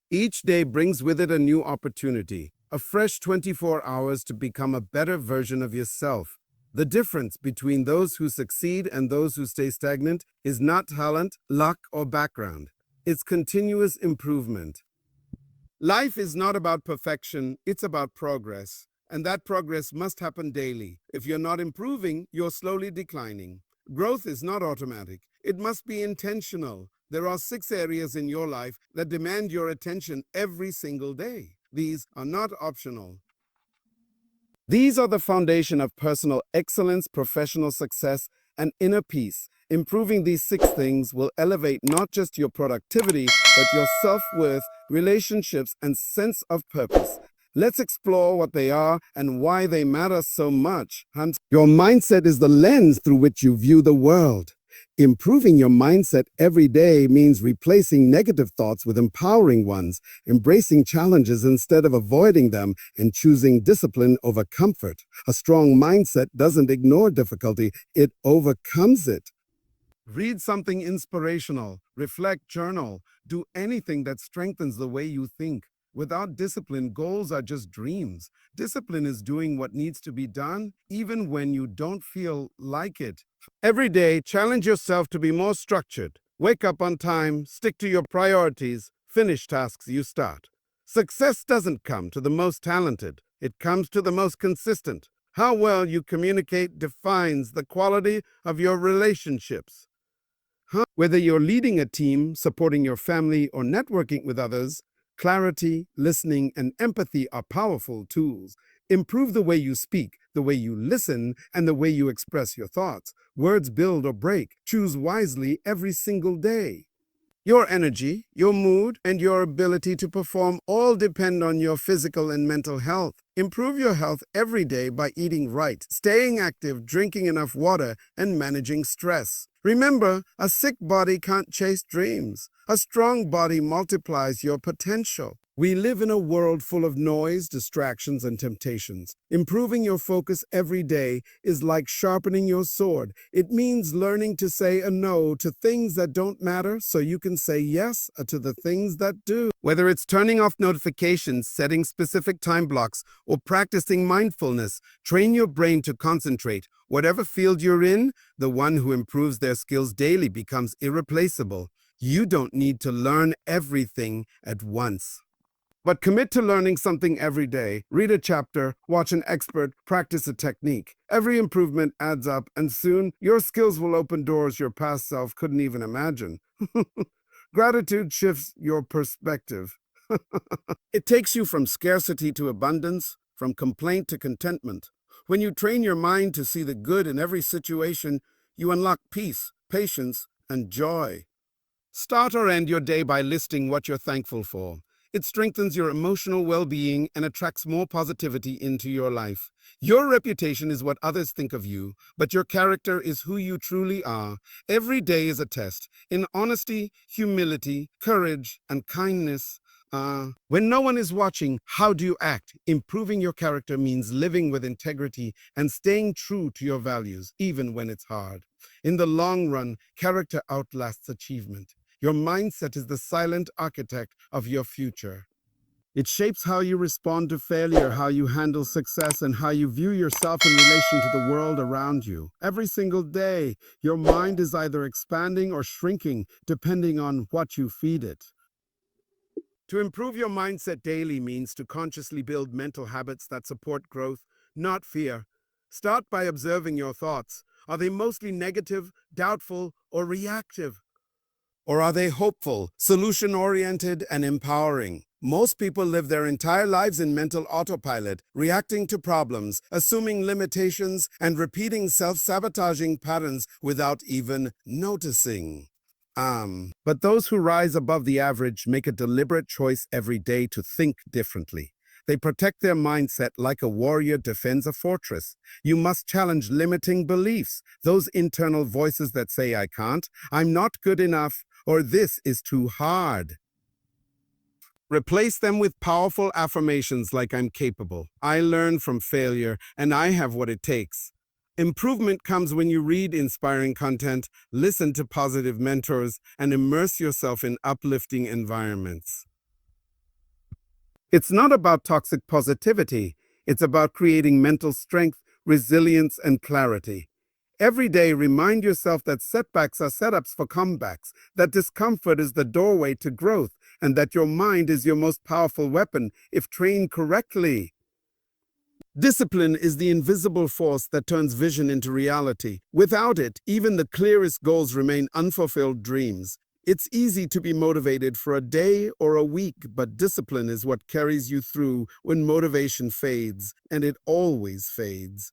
Each day brings with it a new opportunity, a fresh 24 hours to become a better version of yourself. The difference between those who succeed and those who stay stagnant is not talent, luck, or background. It's continuous improvement. Life is not about perfection, it's about progress. And that progress must happen daily. If you're not improving, you're slowly declining. Growth is not automatic, it must be intentional. There are 6 areas in your life that demand your attention every single day. These are not optional. These are the foundation of personal excellence, professional success, and inner peace. Improving these 6 things will elevate not just your productivity, but your self-worth, relationships, and sense of purpose. Let's explore what they are and why they matter so much. Your mindset is the lens through which you view the world. Improving your mindset every day means replacing negative thoughts with empowering ones, embracing challenges instead of avoiding them, and choosing discipline over comfort. A strong mindset doesn't ignore difficulty, it overcomes it. Read something inspirational, reflect, journal, do anything that strengthens the way you think. Without discipline, goals are just dreams. Discipline is doing what needs to be done, even when you don't feel like it. Every day, challenge yourself to be more structured. Wake up on time, stick to your priorities, finish tasks you start. Success doesn't come to the most talented, it comes to the most consistent. How well you communicate defines the quality of your relationships. Whether you're leading a team, supporting your family, or networking with others, clarity, listening, and empathy are powerful tools. Improve the way you speak, the way you listen, and the way you express your thoughts. Words build or break. Choose wisely every single day. Your energy, your mood, and your ability to perform all depend on your physical and mental health. Improve your health every day by eating right, staying active, drinking enough water, and managing stress. Remember, a sick body can't chase dreams. A strong body multiplies your potential. We live in a world full of noise, distractions, and temptations. Improving your focus every day is like sharpening your sword. It means learning to say a no to things that don't matter so you can say yes to the things that do. Whether it's turning off notifications, setting specific time blocks, or practicing mindfulness, train your brain to concentrate. Whatever field you're in, the one who improves their skills daily becomes irreplaceable. You don't need to learn everything at once. But commit to learning something every day. Read a chapter, watch an expert, practice a technique. Every improvement adds up, and soon your skills will open doors your past self couldn't even imagine. Gratitude shifts your perspective. It takes you from scarcity to abundance, from complaint to contentment. When you train your mind to see the good in every situation, you unlock peace, patience, and joy. Start or end your day by listing what you're thankful for. It strengthens your emotional well-being and attracts more positivity into your life. Your reputation is what others think of you, but your character is who you truly are. Every day is a test in honesty, humility, courage, and kindness. When no one is watching, how do you act? Improving your character means living with integrity and staying true to your values, even when it's hard. In the long run, character outlasts achievement. Your mindset is the silent architect of your future. It shapes how you respond to failure, how you handle success, and how you view yourself in relation to the world around you. Every single day, your mind is either expanding or shrinking, depending on what you feed it. To improve your mindset daily means to consciously build mental habits that support growth, not fear. Start by observing your thoughts. Are they mostly negative, doubtful, or reactive? Or are they hopeful, solution-oriented, and empowering? Most people live their entire lives in mental autopilot, reacting to problems, assuming limitations, and repeating self-sabotaging patterns without even noticing. But those who rise above the average make a deliberate choice every day to think differently. They protect their mindset like a warrior defends a fortress. You must challenge limiting beliefs, those internal voices that say, I can't, I'm not good enough, or this is too hard. Replace them with powerful affirmations like I'm capable, I learn from failure, and I have what it takes. Improvement comes when you read inspiring content, listen to positive mentors, and immerse yourself in uplifting environments. It's not about toxic positivity. It's about creating mental strength, resilience, and clarity. Every day, remind yourself that setbacks are setups for comebacks, that discomfort is the doorway to growth, and that your mind is your most powerful weapon if trained correctly. Discipline is the invisible force that turns vision into reality. Without it, even the clearest goals remain unfulfilled dreams. It's easy to be motivated for a day or a week, but discipline is what carries you through when motivation fades, and it always fades.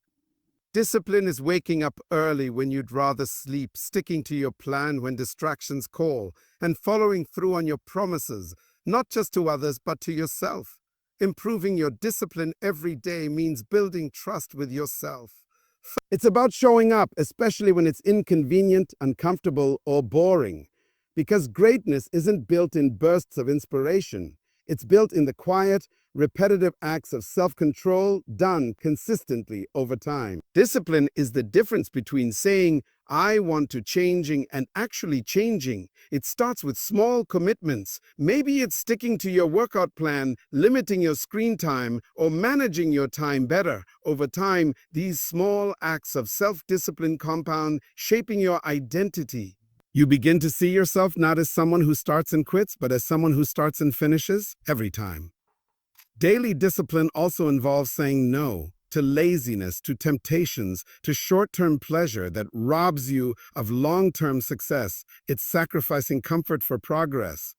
Discipline is waking up early when you'd rather sleep, sticking to your plan when distractions call, and following through on your promises, not just to others, but to yourself. Improving your discipline every day means building trust with yourself. It's about showing up, especially when it's inconvenient, uncomfortable, or boring. Because greatness isn't built in bursts of inspiration. It's built in the quiet, repetitive acts of self-control done consistently over time. Discipline is the difference between saying, I want to changing and actually changing. It starts with small commitments. Maybe it's sticking to your workout plan, limiting your screen time, or managing your time better. Over time, these small acts of self-discipline compound, shaping your identity. You begin to see yourself not as someone who starts and quits, but as someone who starts and finishes every time. Daily discipline also involves saying no to laziness, to temptations, to short-term pleasure that robs you of long-term success. It's sacrificing comfort for progress.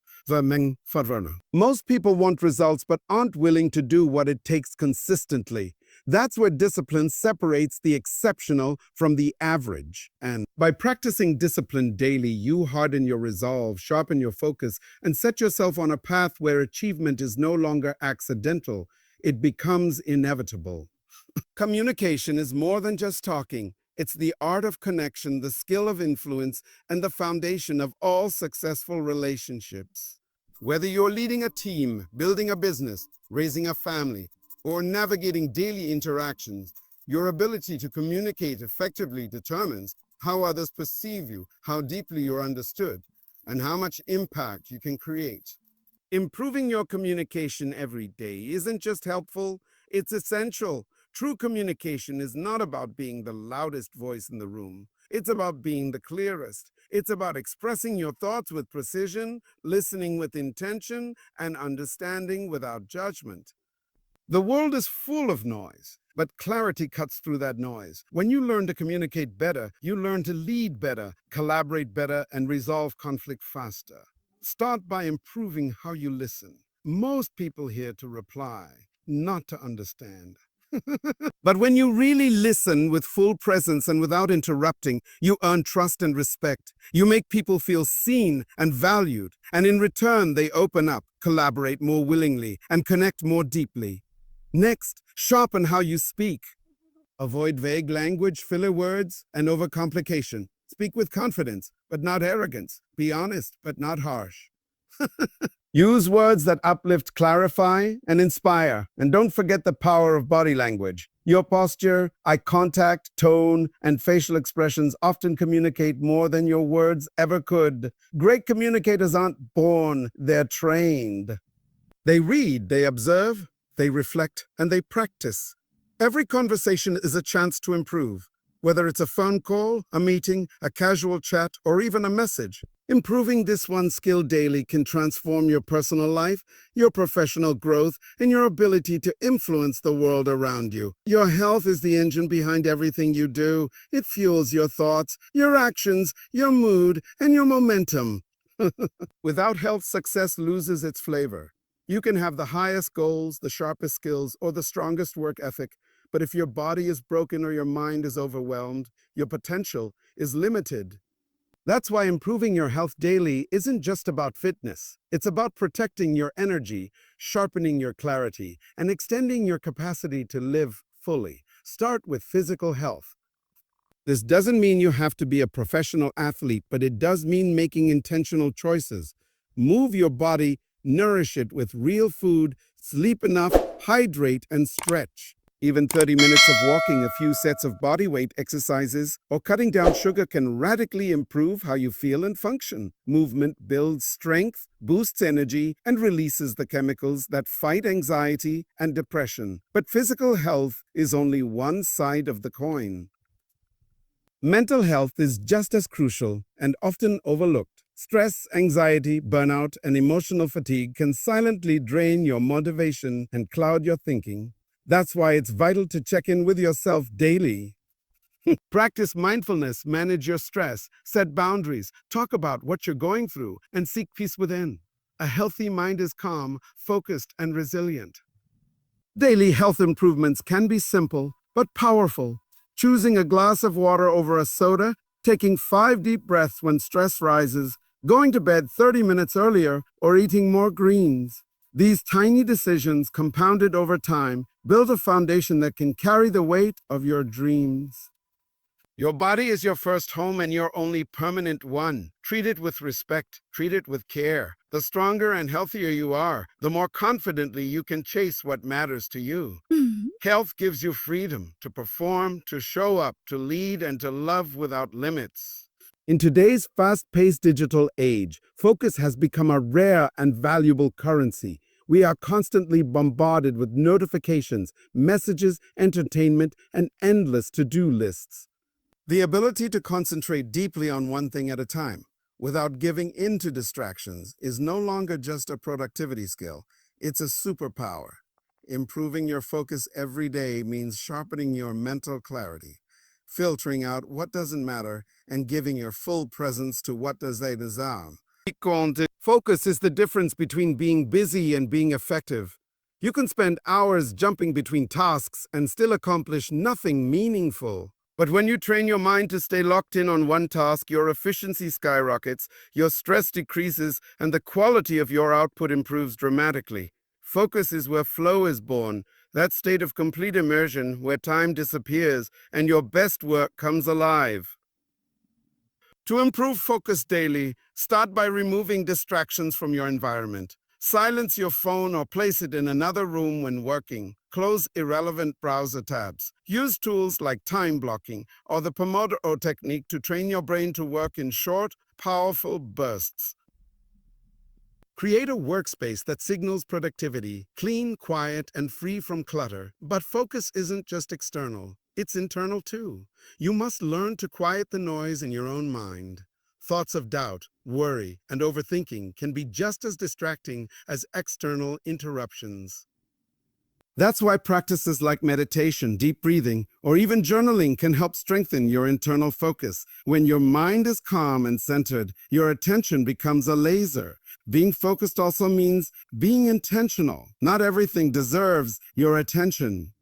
Most people want results but aren't willing to do what it takes consistently. That's where discipline separates the exceptional from the average. And by practicing discipline daily, you harden your resolve, sharpen your focus, and set yourself on a path where achievement is no longer accidental. It becomes inevitable. Communication is more than just talking. It's the art of connection, the skill of influence, and the foundation of all successful relationships. Whether you're leading a team, building a business, raising a family, or navigating daily interactions, your ability to communicate effectively determines how others perceive you, how deeply you're understood, and how much impact you can create. Improving your communication every day isn't just helpful, it's essential. True communication is not about being the loudest voice in the room. It's about being the clearest. It's about expressing your thoughts with precision, listening with intention, and understanding without judgment. The world is full of noise, but clarity cuts through that noise. When you learn to communicate better, you learn to lead better, collaborate better, and resolve conflict faster. Start by improving how you listen. Most people hear to reply, not to understand. But when you really listen with full presence and without interrupting, you earn trust and respect. You make people feel seen and valued, and in return, they open up, collaborate more willingly, and connect more deeply. Next, sharpen how you speak. Avoid vague language, filler words, and overcomplication. Speak with confidence, but not arrogance. Be honest, but not harsh. Use words that uplift, clarify, and inspire. And don't forget the power of body language. Your posture, eye contact, tone, and facial expressions often communicate more than your words ever could. Great communicators aren't born, they're trained. They read, they observe, they reflect, and they practice. Every conversation is a chance to improve. Whether it's a phone call, a meeting, a casual chat, or even a message. Improving this one skill daily can transform your personal life, your professional growth, and your ability to influence the world around you. Your health is the engine behind everything you do. It fuels your thoughts, your actions, your mood, and your momentum. Without health, success loses its flavor. You can have the highest goals, the sharpest skills, or the strongest work ethic, but if your body is broken or your mind is overwhelmed, your potential is limited. That's why improving your health daily isn't just about fitness. It's about protecting your energy, sharpening your clarity, and extending your capacity to live fully. Start with physical health. This doesn't mean you have to be a professional athlete, but it does mean making intentional choices. Move your body, nourish it with real food, sleep enough, hydrate, and stretch. Even 30 minutes of walking, a few sets of body weight exercises, or cutting down sugar can radically improve how you feel and function. Movement builds strength, boosts energy, and releases the chemicals that fight anxiety and depression. But physical health is only one side of the coin. Mental health is just as crucial and often overlooked. Stress, anxiety, burnout, and emotional fatigue can silently drain your motivation and cloud your thinking. That's why it's vital to check in with yourself daily. Practice mindfulness, manage your stress, set boundaries, talk about what you're going through, and seek peace within. A healthy mind is calm, focused, and resilient. Daily health improvements can be simple but powerful. Choosing a glass of water over a soda, taking 5 deep breaths when stress rises, going to bed 30 minutes earlier, or eating more greens. These tiny decisions, compounded over time, build a foundation that can carry the weight of your dreams. Your body is your first home and your only permanent one. Treat it with respect, treat it with care. The stronger and healthier you are, the more confidently you can chase what matters to you. Health gives you freedom to perform, to show up, to lead, and to love without limits. In today's fast-paced digital age, focus has become a rare and valuable currency. We are constantly bombarded with notifications, messages, entertainment, and endless to-do lists. The ability to concentrate deeply on one thing at a time, without giving in to distractions, is no longer just a productivity skill. It's a superpower. Improving your focus every day means sharpening your mental clarity, filtering out what doesn't matter, and giving your full presence to what does they deserve. Focus is the difference between being busy and being effective. You can spend hours jumping between tasks and still accomplish nothing meaningful. But when you train your mind to stay locked in on one task, your efficiency skyrockets, your stress decreases, and the quality of your output improves dramatically. Focus is where flow is born, that state of complete immersion where time disappears and your best work comes alive. To improve focus daily, start by removing distractions from your environment. Silence your phone or place it in another room when working. Close irrelevant browser tabs. Use tools like time blocking or the Pomodoro technique to train your brain to work in short, powerful bursts. Create a workspace that signals productivity, clean, quiet, and free from clutter. But focus isn't just external, it's internal too. You must learn to quiet the noise in your own mind. Thoughts of doubt, worry, and overthinking can be just as distracting as external interruptions. That's why practices like meditation, deep breathing, or even journaling can help strengthen your internal focus. When your mind is calm and centered, your attention becomes a laser. Being focused also means being intentional. Not everything deserves your attention.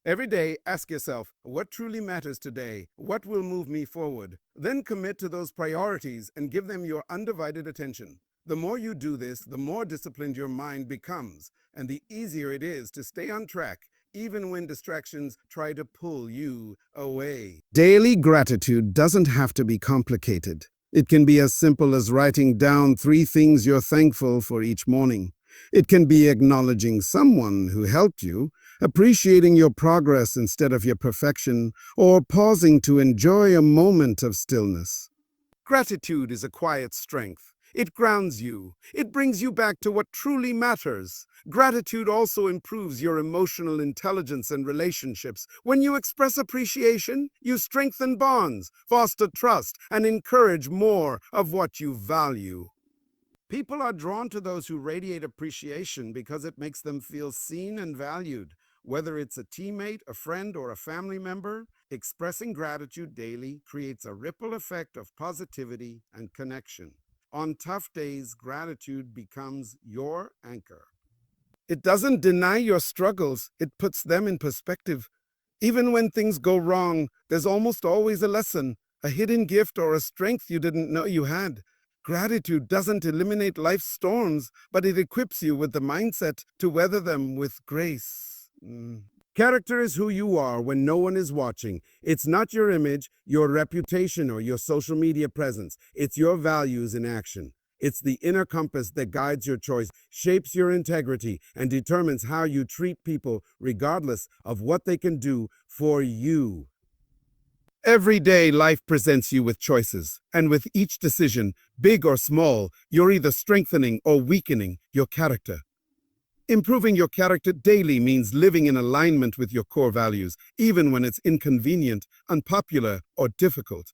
Every day, ask yourself, what truly matters today? What will move me forward? Then commit to those priorities and give them your undivided attention. The more you do this, the more disciplined your mind becomes, and the easier it is to stay on track, even when distractions try to pull you away. Daily gratitude doesn't have to be complicated. It can be as simple as writing down 3 things you're thankful for each morning. It can be acknowledging someone who helped you, appreciating your progress instead of your perfection, or pausing to enjoy a moment of stillness. Gratitude is a quiet strength. It grounds you. It brings you back to what truly matters. Gratitude also improves your emotional intelligence and relationships. When you express appreciation, you strengthen bonds, foster trust, and encourage more of what you value. People are drawn to those who radiate appreciation because it makes them feel seen and valued. Whether it's a teammate, a friend, or a family member, expressing gratitude daily creates a ripple effect of positivity and connection. On tough days, gratitude becomes your anchor. It doesn't deny your struggles, it puts them in perspective. Even when things go wrong, there's almost always a lesson, a hidden gift, or a strength you didn't know you had. Gratitude doesn't eliminate life's storms, but it equips you with the mindset to weather them with grace. Character is who you are when no one is watching. It's not your image, your reputation, or your social media presence. It's your values in action. It's the inner compass that guides your choice, shapes your integrity, and determines how you treat people, regardless of what they can do for you. Every day, life presents you with choices, and with each decision, big or small, you're either strengthening or weakening your character. Improving your character daily means living in alignment with your core values, even when it's inconvenient, unpopular, or difficult.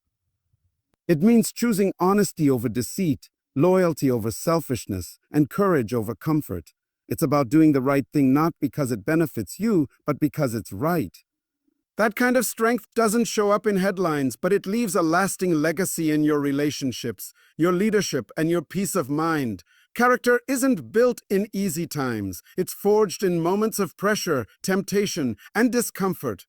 It means choosing honesty over deceit, loyalty over selfishness, and courage over comfort. It's about doing the right thing not because it benefits you, but because it's right. That kind of strength doesn't show up in headlines, but it leaves a lasting legacy in your relationships, your leadership, and your peace of mind. Character isn't built in easy times. It's forged in moments of pressure, temptation, and discomfort.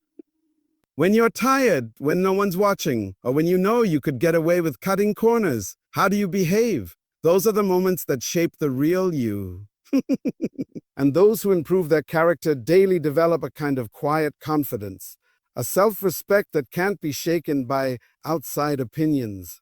When you're tired, when no one's watching, or when you know you could get away with cutting corners, how do you behave? Those are the moments that shape the real you. And those who improve their character daily develop a kind of quiet confidence, a self-respect that can't be shaken by outside opinions.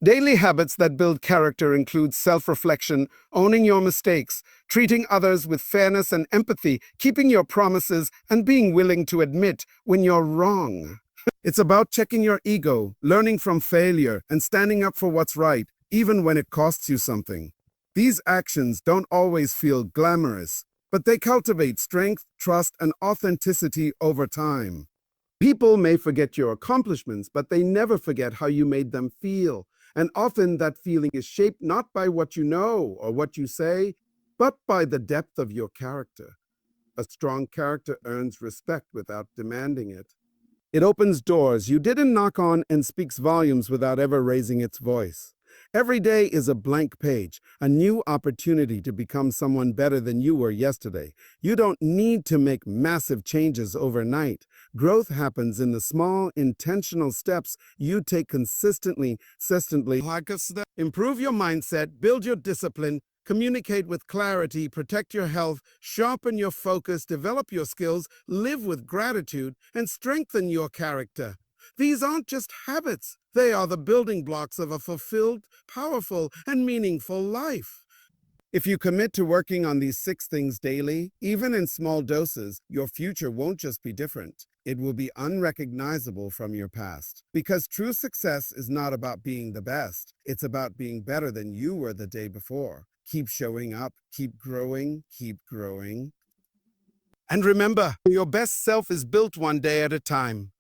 Daily habits that build character include self-reflection, owning your mistakes, treating others with fairness and empathy, keeping your promises, and being willing to admit when you're wrong. It's about checking your ego, learning from failure, and standing up for what's right, even when it costs you something. These actions don't always feel glamorous, but they cultivate strength, trust, and authenticity over time. People may forget your accomplishments, but they never forget how you made them feel. And often that feeling is shaped not by what you know or what you say, but by the depth of your character. A strong character earns respect without demanding it. It opens doors you didn't knock on and speaks volumes without ever raising its voice. Every day is a blank page, a new opportunity to become someone better than you were yesterday. You don't need to make massive changes overnight. Growth happens in the small, intentional steps you take consistently. Improve your mindset, build your discipline, communicate with clarity, protect your health, sharpen your focus, develop your skills, live with gratitude, and strengthen your character. These aren't just habits. They are the building blocks of a fulfilled, powerful, and meaningful life. If you commit to working on these 6 things daily, even in small doses, your future won't just be different. It will be unrecognizable from your past. Because true success is not about being the best. It's about being better than you were the day before. Keep showing up, keep growing, keep growing. And remember, your best self is built one day at a time.